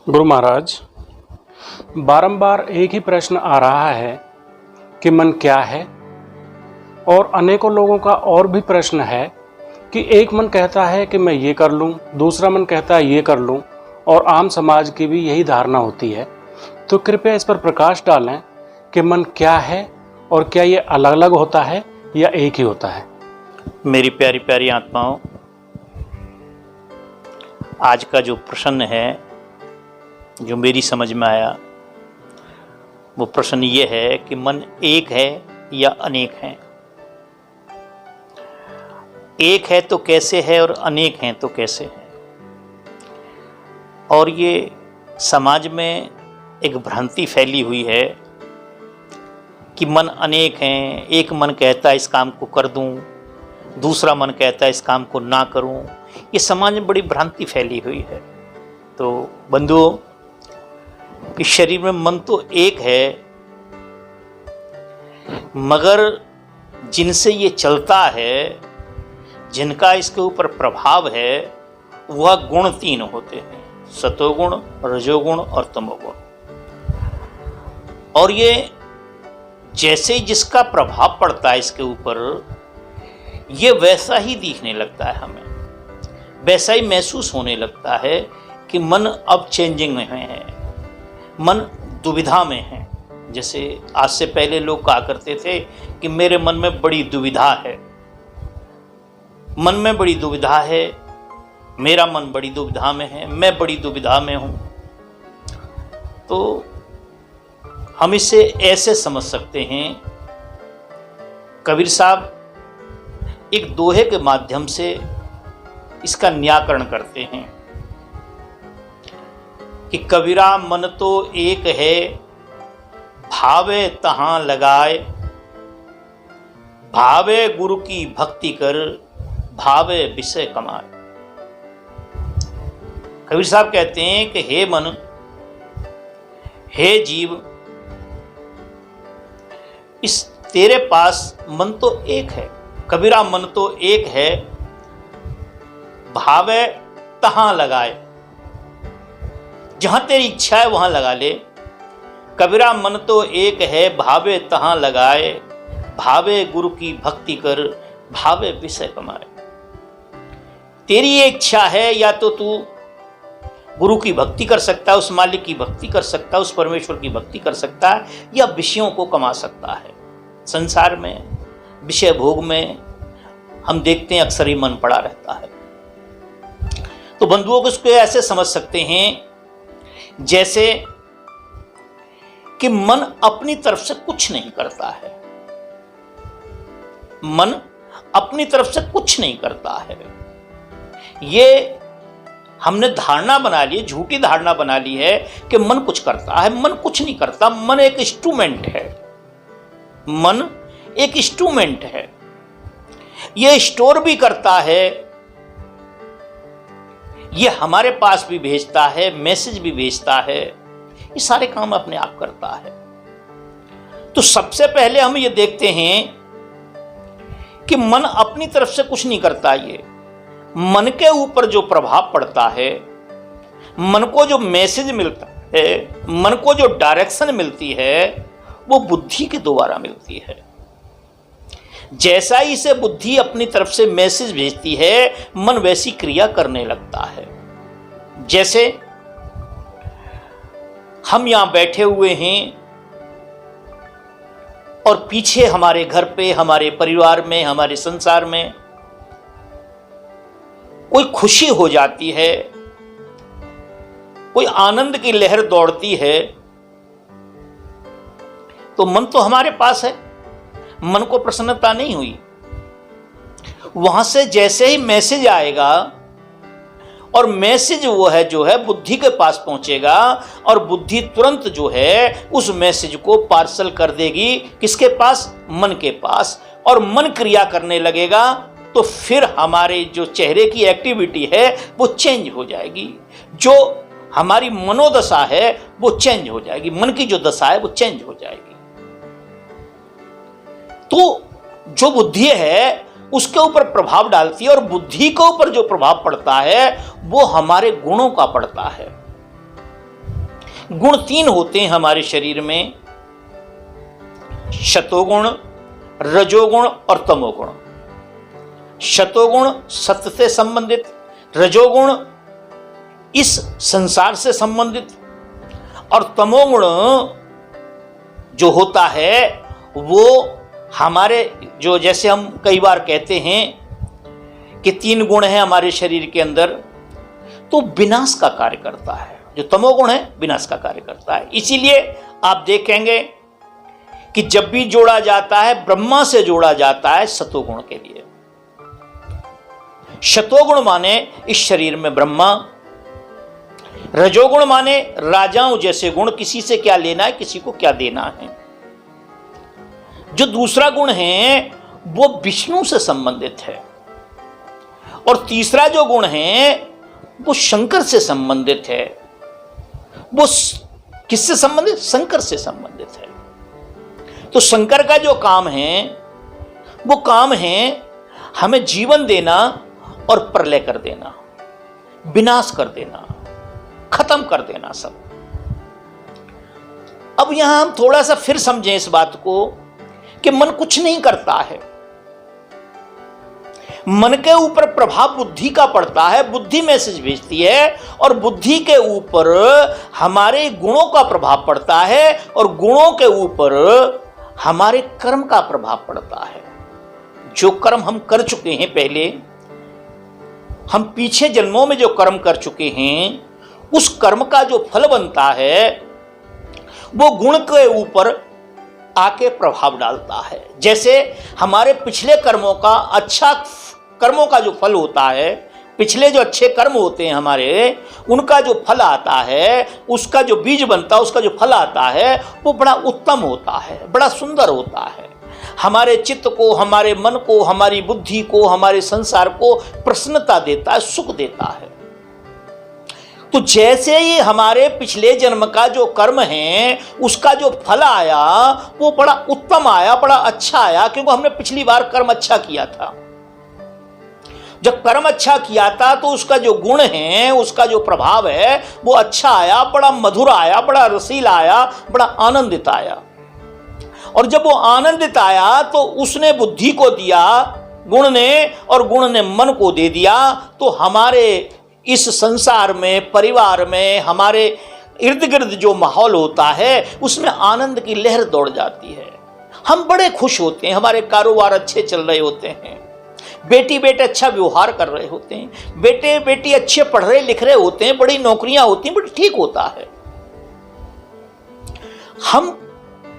गुरु महाराज, बारंबार एक ही प्रश्न आ रहा है कि मन क्या है। और अनेकों लोगों का और भी प्रश्न है कि एक मन कहता है कि मैं ये कर लूँ, दूसरा मन कहता है ये कर लूँ, और आम समाज की भी यही धारणा होती है। तो कृपया इस पर प्रकाश डालें कि मन क्या है और क्या ये अलग अलग होता है या एक ही होता है। मेरी प्यारी प्यारी आत्माओं, आज का जो प्रश्न है, जो मेरी समझ में आया, वो प्रश्न ये है कि मन एक है या अनेक है। एक है तो कैसे है और अनेक हैं तो कैसे है। और ये समाज में एक भ्रांति फैली हुई है कि मन अनेक हैं। एक मन कहता है इस काम को कर दूं, दूसरा मन कहता है इस काम को ना करूं। ये समाज में बड़ी भ्रांति फैली हुई है। तो बंधुओं, इस शरीर में मन तो एक है, मगर जिनसे ये चलता है, जिनका इसके ऊपर प्रभाव है, वह गुण तीन होते हैं: सतोगुण, रजोगुण और तमोगुण। और ये जैसे ही जिसका प्रभाव पड़ता है इसके ऊपर, ये वैसा ही दिखने लगता है, हमें वैसा ही महसूस होने लगता है कि मन अब चेंजिंग में है, मन दुविधा में है। जैसे आज से पहले लोग कहा करते थे कि मेरे मन में बड़ी दुविधा है, मन में बड़ी दुविधा है, मेरा मन बड़ी दुविधा में है, मैं बड़ी दुविधा में हूं। तो हम इसे ऐसे समझ सकते हैं, कबीर साहब एक दोहे के माध्यम से इसका निराकरण करते हैं कि कबीरा मन तो एक है, भावे तहां लगाए, भावे गुरु की भक्ति कर, भावे विषय कमाए। कबीर साहब कहते हैं कि हे मन, हे जीव, इस तेरे पास मन तो एक है। कबीरा मन तो एक है, भावे तहां लगाए, जहां तेरी इच्छा है वहां लगा ले। कबीरा मन तो एक है, भावे तहां लगाए, भावे गुरु की भक्ति कर, भावे विषय कमाए। तेरी ये इच्छा है, या तो तू गुरु की भक्ति कर सकता है, उस मालिक की भक्ति कर सकता है, उस परमेश्वर की भक्ति कर सकता है, या विषयों को कमा सकता है। संसार में विषय भोग में हम देखते हैं अक्सर ही मन पड़ा रहता है। तो बंधुओं को इसको ऐसे समझ सकते हैं जैसे कि मन अपनी तरफ से कुछ नहीं करता है। मन अपनी तरफ से कुछ नहीं करता है। ये हमने धारणा बना ली, झूठी धारणा बना ली है कि मन कुछ करता है। मन कुछ नहीं करता। मन एक इंस्ट्रूमेंट है। मन एक इंस्ट्रूमेंट है। ये स्टोर भी करता है, ये हमारे पास भी भेजता है, मैसेज भी भेजता है, ये सारे काम अपने आप करता है। तो सबसे पहले हम ये देखते हैं कि मन अपनी तरफ से कुछ नहीं करता। ये मन के ऊपर जो प्रभाव पड़ता है, मन को जो मैसेज मिलता है, मन को जो डायरेक्शन मिलती है, वो बुद्धि के द्वारा मिलती है। जैसा ही इसे बुद्धि अपनी तरफ से मैसेज भेजती है, मन वैसी क्रिया करने लगता है। जैसे हम यहां बैठे हुए हैं और पीछे हमारे घर पे, हमारे परिवार में, हमारे संसार में कोई खुशी हो जाती है, कोई आनंद की लहर दौड़ती है, तो मन तो हमारे पास है, मन को प्रसन्नता नहीं हुई। वहां से जैसे ही मैसेज आएगा, और मैसेज वो है जो है बुद्धि के पास पहुंचेगा, और बुद्धि तुरंत जो है उस मैसेज को पार्सल कर देगी किसके पास? मन के पास। और मन क्रिया करने लगेगा, तो फिर हमारे जो चेहरे की एक्टिविटी है वो चेंज हो जाएगी। जो हमारी मनोदशा है वो चेंज हो जाएगी। मन की जो दशा है वो चेंज हो जाएगी। तो जो बुद्धि है उसके ऊपर प्रभाव डालती है, और बुद्धि के ऊपर जो प्रभाव पड़ता है वो हमारे गुणों का पड़ता है। गुण 3 होते हैं हमारे शरीर में, शतोगुण, रजोगुण और तमोगुण। शतोगुण सत्य से संबंधित, रजोगुण इस संसार से संबंधित, और तमोगुण जो होता है वो हमारे जो, जैसे हम कई बार कहते हैं कि 3 गुण हैं हमारे शरीर के अंदर, तो विनाश का कार्य करता है। जो तमोगुण है विनाश का कार्य करता है। इसीलिए आप देखेंगे कि जब भी जोड़ा जाता है, ब्रह्मा से जोड़ा जाता है सतोगुण के लिए। शतोगुण माने इस शरीर में ब्रह्मा, रजोगुण माने राजाओं जैसे गुण, किसी से क्या लेना है, किसी को क्या देना है। जो दूसरा गुण है वो विष्णु से संबंधित है, और तीसरा जो गुण है वो शंकर से संबंधित है। वो किससे संबंधित? शंकर से संबंधित है। तो शंकर का जो काम है वो काम है हमें जीवन देना और प्रलय कर देना, विनाश कर देना, खत्म कर देना सब। अब यहां हम थोड़ा सा फिर समझें इस बात को कि मन कुछ नहीं करता है। मन के ऊपर प्रभाव बुद्धि का पड़ता है, बुद्धि मैसेज भेजती है, और बुद्धि के ऊपर हमारे गुणों का प्रभाव पड़ता है, और गुणों के ऊपर हमारे कर्म का प्रभाव पड़ता है। जो कर्म हम कर चुके हैं पहले, हम पीछे जन्मों में जो कर्म कर चुके हैं, उस कर्म का जो फल बनता है वो गुण के ऊपर आके प्रभाव डालता है। जैसे हमारे पिछले कर्मों का, अच्छा कर्मों का जो फल होता है, पिछले जो अच्छे कर्म होते हैं हमारे, उनका जो फल आता है, उसका जो बीज बनता है, उसका जो फल आता है, वो बड़ा उत्तम होता है, बड़ा सुंदर होता है। हमारे चित्त को, हमारे मन को, हमारी बुद्धि को, हमारे संसार को प्रसन्नता देता है, सुख देता है। तो जैसे ही हमारे पिछले जन्म का जो कर्म है, उसका जो फल आया वो बड़ा उत्तम आया, बड़ा अच्छा आया, क्योंकि हमने पिछली बार कर्म अच्छा किया था। जब कर्म अच्छा किया था तो उसका जो गुण है, उसका जो प्रभाव है वो अच्छा आया, बड़ा मधुर आया, बड़ा रसीला आया, बड़ा आनंदित आया। और जब वो आनंदित आया तो उसने बुद्धि को दिया गुण ने, और गुण ने मन को दे दिया। तो हमारे इस संसार में, परिवार में, हमारे इर्द गिर्द जो माहौल होता है उसमें आनंद की लहर दौड़ जाती है। हम बड़े खुश होते हैं, हमारे कारोबार अच्छे चल रहे होते हैं, बेटी बेटे अच्छा व्यवहार कर रहे होते हैं, बेटे बेटी अच्छे पढ़ रहे लिख रहे होते हैं, बड़ी नौकरियां होती हैं, बड़ी ठीक होता है। हम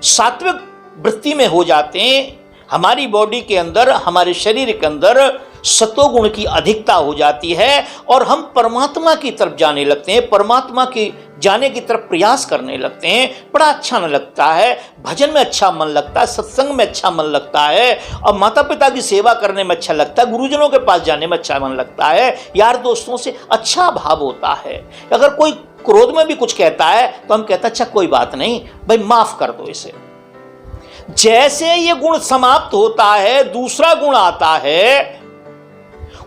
सात्विक वृत्ति में हो जाते हैं, हमारी बॉडी के अंदर, हमारे शरीर के अंदर सतोगुण की अधिकता हो जाती है, और हम परमात्मा की तरफ जाने लगते हैं, परमात्मा की जाने की तरफ प्रयास करने लगते हैं। बड़ा अच्छा मन लगता है, भजन में अच्छा मन लगता है, सत्संग में अच्छा मन लगता है, और माता पिता की सेवा करने में अच्छा लगता है, गुरुजनों के पास जाने में अच्छा मन लगता है, यार दोस्तों से अच्छा भाव होता है। अगर कोई क्रोध में भी कुछ कहता है तो हम कहते हैं अच्छा कोई बात नहीं भाई, माफ कर दो इसे। जैसे ये गुण समाप्त होता है, दूसरा गुण आता है।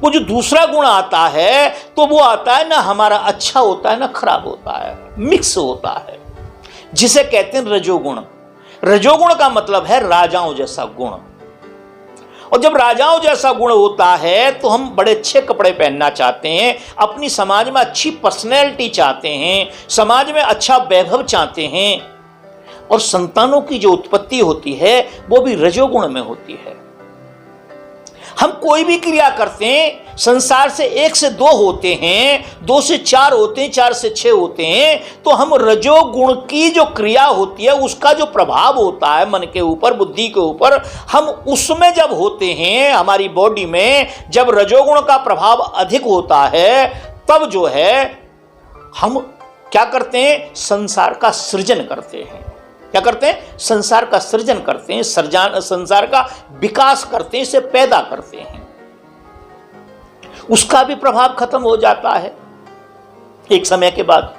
वो जो दूसरा गुण आता है तो वो आता है ना हमारा अच्छा होता है ना खराब होता है, मिक्स होता है, जिसे कहते हैं रजोगुण। रजोगुण का मतलब है राजाओं जैसा गुण। और जब राजाओं जैसा गुण होता है तो हम बड़े अच्छे कपड़े पहनना चाहते हैं, अपनी समाज में अच्छी पर्सनैलिटी चाहते हैं, समाज में अच्छा वैभव चाहते हैं, और संतानों की जो उत्पत्ति होती है वो भी रजोगुण में होती है। हम कोई भी क्रिया करते हैं, संसार से 1 से 2 होते हैं, 2 से 4 होते हैं, 4 से 6 होते हैं, तो हम रजोगुण की जो क्रिया होती है, उसका जो प्रभाव होता है मन के ऊपर, बुद्धि के ऊपर, हम उसमें जब होते हैं, हमारी बॉडी में जब रजोगुण का प्रभाव अधिक होता है, तब जो है हम क्या करते हैं? संसार का सृजन करते हैं। क्या करते हैं? संसार का सृजन करते हैं, संसार का विकास करते हैं, इसे पैदा करते हैं। उसका भी प्रभाव खत्म हो जाता है एक समय के बाद।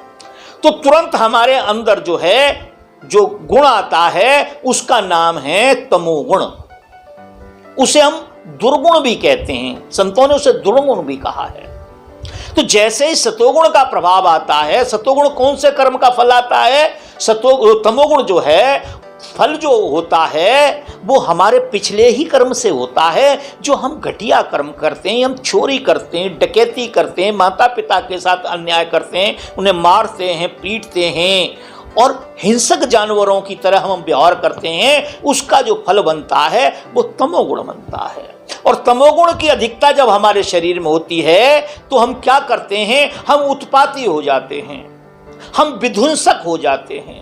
तो तुरंत हमारे अंदर जो है, जो गुण आता है, उसका नाम है तमोगुण। उसे हम दुर्गुण भी कहते हैं, संतों ने उसे दुर्गुण भी कहा है। तो जैसे ही सतोगुण का प्रभाव आता है, सतोगुण कौन से कर्म का फल आता है? तमोगुण जो है फल जो होता है वो हमारे पिछले ही कर्म से होता है, जो हम घटिया कर्म करते हैं, हम चोरी करते हैं, डकैती करते हैं, माता पिता के साथ अन्याय करते हैं, उन्हें मारते हैं, पीटते हैं और हिंसक जानवरों की तरह हम व्यवहार करते हैं, उसका जो फल बनता है वो तमोगुण बनता है। और तमोगुण की अधिकता जब हमारे शरीर में होती है तो हम क्या करते हैं? हम उत्पाती हो जाते हैं, हम विध्वंसक हो जाते हैं।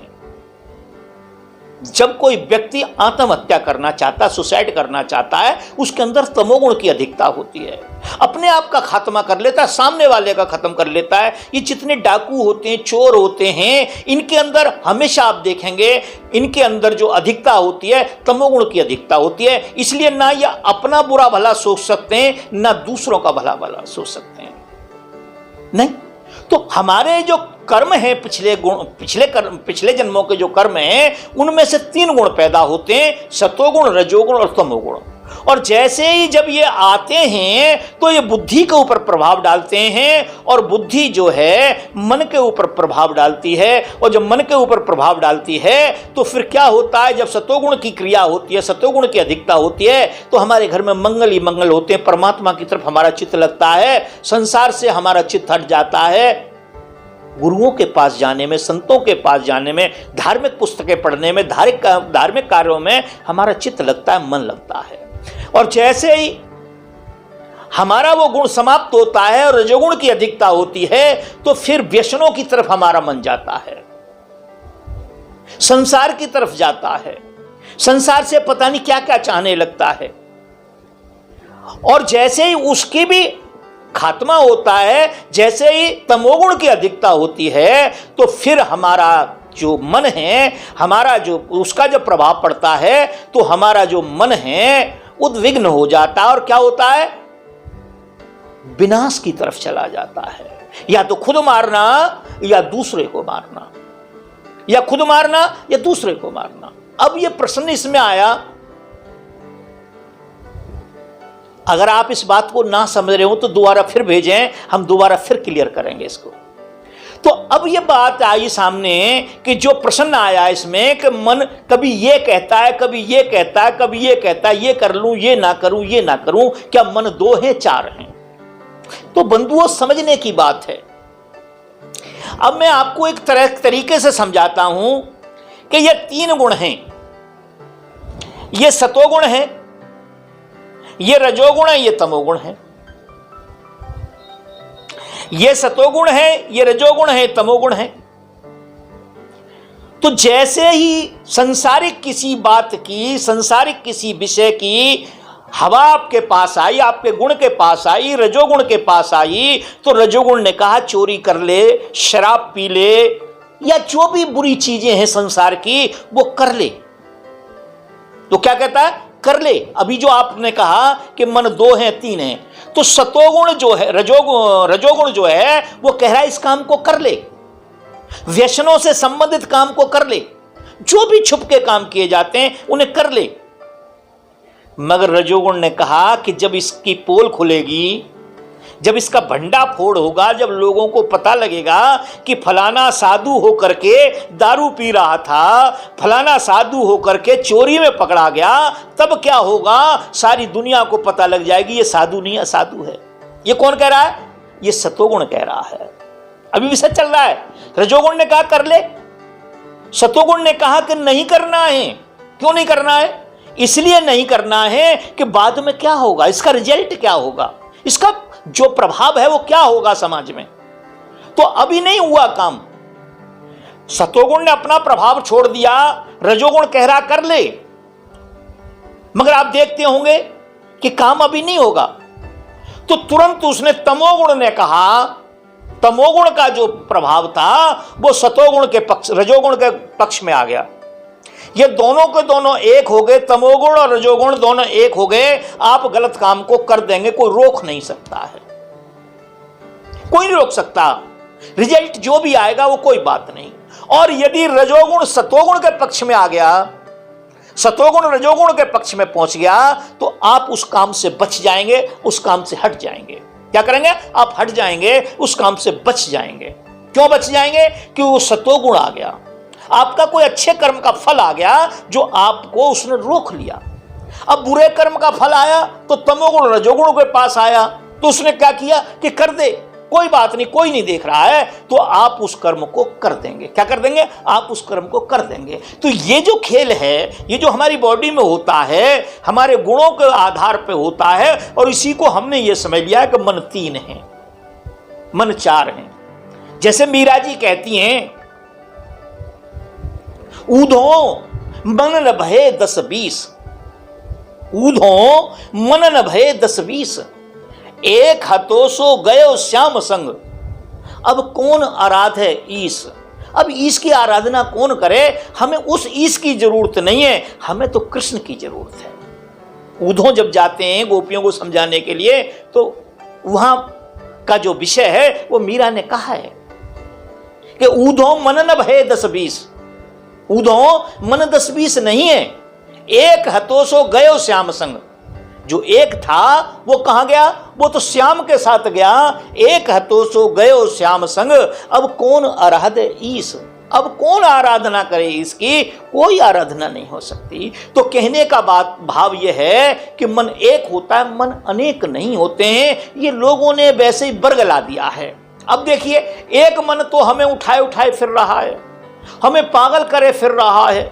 जब कोई व्यक्ति आत्महत्या करना चाहता, सुसाइड करना चाहता है, उसके अंदर तमोगुण की अधिकता होती है। अपने आप का खात्मा कर लेता है, सामने वाले का खत्म कर लेता है। ये जितने डाकू होते हैं, चोर होते हैं, इनके अंदर हमेशा आप देखेंगे इनके अंदर जो अधिकता होती है तमोगुण की अधिकता होती है। इसलिए ना ये अपना बुरा भला सोच सकते हैं, ना दूसरों का भला भला सोच सकते हैं। नहीं तो हमारे जो कर्म है, पिछले जन्मों के जो कर्म हैं, उनमें से 3 गुण पैदा होते हैं, सतोगुण, रजोगुण और तमोगुण। और जैसे ही जब ये आते हैं तो ये बुद्धि के ऊपर प्रभाव डालते हैं, और बुद्धि जो है मन के ऊपर प्रभाव डालती है। और जब मन के ऊपर प्रभाव डालती है तो फिर क्या होता है? जब सतोगुण की क्रिया होती है, सतोगुण की अधिकता होती है, तो हमारे घर में मंगल ही मंगल होते हैं। परमात्मा की तरफ हमारा चित्त लगता है, संसार से हमारा चित्त हट जाता है। गुरुओं के पास जाने में, संतों के पास जाने में, धार्मिक पुस्तकें पढ़ने में, धार्मिक कार्यों में हमारा चित्त लगता है, मन लगता है। और जैसे ही हमारा वो गुण समाप्त होता है और रजोगुण की अधिकता होती है तो फिर व्यसनों की तरफ हमारा मन जाता है, संसार की तरफ जाता है, संसार से पता नहीं क्या क्या चाहने लगता है। और जैसे ही उसकी भी खात्मा होता है, जैसे ही तमोगुण की अधिकता होती है, तो फिर हमारा जो मन है, हमारा जो उसका जब प्रभाव पड़ता है तो हमारा जो मन है उद्विग्न हो जाता है। और क्या होता है? विनाश की तरफ चला जाता है। या तो खुद मारना या दूसरे को मारना, या खुद मारना या दूसरे को मारना। अब यह प्रश्न इसमें आया, अगर आप इस बात को ना समझ रहे हो तो दोबारा फिर भेजें, हम दोबारा फिर क्लियर करेंगे इसको। तो अब ये बात आई सामने कि जो प्रश्न आया इसमें कि मन कभी ये कहता है, कभी ये कहता है, कभी ये कहता है, ये कर लूं, ये ना करूं, ये ना करूं, क्या मन 2 हैं 4 हैं? तो बंधुओं, समझने की बात है। अब मैं आपको एक तरीके से समझाता हूं कि ये 3 गुण हैं। ये सतोगुण है, ये रजोगुण है, ये तमोगुण है। ये सतोगुण है, ये रजोगुण है, तमोगुण है। तो जैसे ही संसारिक किसी बात की, संसारिक किसी विषय की हवा आपके पास आई, आपके गुण के पास आई, रजोगुण के पास आई, तो रजोगुण ने कहा चोरी कर ले, शराब पी ले, या जो भी बुरी चीजें हैं संसार की वो कर ले। तो क्या कहता है? कर ले। अभी जो आपने कहा कि मन 2 हैं 3 हैं, तो सतोगुण जो है, रजोगुण जो है वो कह रहा है इस काम को कर ले, व्यसनों से संबंधित काम को कर ले, जो भी छुप के काम किए जाते हैं उन्हें कर ले। मगर रजोगुण ने कहा कि जब इसकी पोल खुलेगी, जब इसका भंडा फोड़ होगा, जब लोगों को पता लगेगा कि फलाना साधु होकर के दारू पी रहा था, फलाना साधु होकर के चोरी में पकड़ा गया, तब क्या होगा? सारी दुनिया को पता लग जाएगी ये साधु नहीं असाधु है। ये कौन कह रहा है? ये सतोगुण कह रहा है। अभी विषय चल रहा है। रजोगुण ने कहा कर ले, सतोगुण ने कहा कि नहीं करना है। क्यों नहीं करना है? इसलिए नहीं करना है कि बाद में क्या होगा, इसका रिजल्ट क्या होगा, इसका जो प्रभाव है वो क्या होगा समाज में। तो अभी नहीं हुआ काम। सतोगुण ने अपना प्रभाव छोड़ दिया, रजोगुण कह रहा कर ले, मगर आप देखते होंगे कि काम अभी नहीं होगा। तो तुरंत उसने तमोगुण ने कहा, तमोगुण का जो प्रभाव था वो सतोगुण के पक्ष, रजोगुण के पक्ष में आ गया। ये दोनों के दोनों एक हो गए, तमोगुण और रजोगुण दोनों एक हो गए। आप गलत काम को कर देंगे, कोई रोक नहीं सकता है, कोई नहीं रोक सकता। रिजल्ट जो भी आएगा वो कोई बात नहीं। और यदि रजोगुण सतोगुण के पक्ष में आ गया, सतोगुण रजोगुण के पक्ष में पहुंच गया, तो आप उस काम से बच जाएंगे, उस काम से हट जाएंगे। क्या करेंगे? आप हट जाएंगे, उस काम से बच जाएंगे। क्यों बच जाएंगे? कि वो सतोगुण आ गया, आपका कोई अच्छे कर्म का फल आ गया जो आपको उसने रोक लिया। अब बुरे कर्म का फल आया तो तमोगुण रजोगुण के पास आया, तो उसने क्या किया कि कर दे, कोई बात नहीं, कोई नहीं देख रहा है, तो आप उस कर्म को कर देंगे। क्या कर देंगे? आप उस कर्म को कर देंगे। तो ये जो खेल है, ये जो हमारी बॉडी में होता है, हमारे गुणों के आधार पे होता है, और इसी को हमने ये समझ लिया कि मन 3 है, मन 4 है। जैसे मीरा जी कहती हैं, ऊधो मन न भये 10-20, ऊधो मन न भये 10-20, एक हतो सो गयो श्याम संग, अब कौन आराधे ईश। अब ईश की आराधना कौन करे? हमें उस ईश की जरूरत नहीं है, हमें तो कृष्ण की जरूरत है। ऊधो जब जाते हैं गोपियों को समझाने के लिए, तो वहां का जो विषय है वो मीरा ने कहा है कि ऊधो मन न भये 10-20, ऊधो मन 10-20 नहीं है, एक हतो सो गयो श्याम संग। जो एक था वो कहां गया? वो तो श्याम के साथ गया। एक हतो सो गयो श्याम संग, अब कौन आराधे ईश। अब कौन आराधना करे इसकी? कोई आराधना नहीं हो सकती। तो कहने का बात भाव यह है कि मन एक होता है, मन अनेक नहीं होते हैं। ये लोगों ने वैसे ही बरगला दिया है। अब देखिए, एक मन तो हमें उठाए उठाए फिर रहा है, हमें पागल करे फिर रहा है,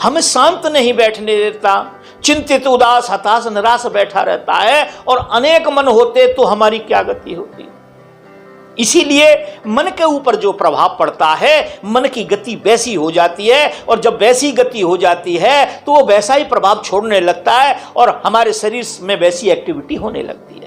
हमें शांत नहीं बैठने देता, चिंतित उदास हताश निराश बैठा रहता है। और अनेक मन होते तो हमारी क्या गति होती। इसीलिए मन के ऊपर जो प्रभाव पड़ता है, मन की गति वैसी हो जाती है, और जब वैसी गति हो जाती है तो वो वैसा ही प्रभाव छोड़ने लगता है, और हमारे शरीर में वैसी एक्टिविटी होने लगती है।